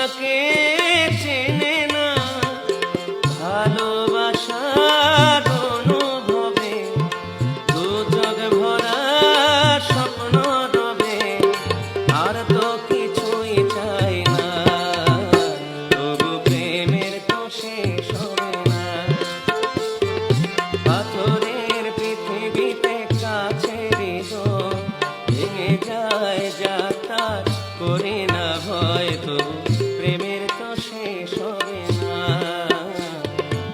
তোমাকে চেনে না ভালোবাসার অনুভবে দু চোখ ভরা স্বপ্ন রবে আর তো কিছুই চাই না তবু প্রেমের তো শেষ হবে না পাথরের পৃথিবীতে কাছে হৃদয় ভেঙে যায় যাতার করে না ভয় তবু প্রেমের তো শেষ হবে না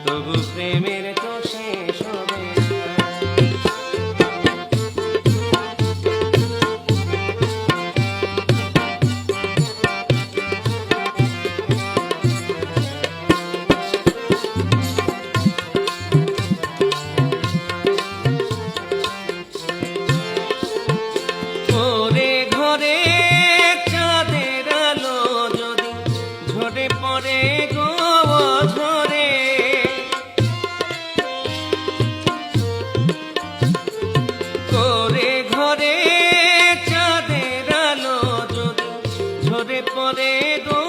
তবু প্রেমের তো শেষ হবে না ওরে ঘরে চাঁদের আলো যদি ঝরে পড়ে গো ঝরে ওরে ঘরে চাঁদের আলো যদি ঝরে পড়ে গো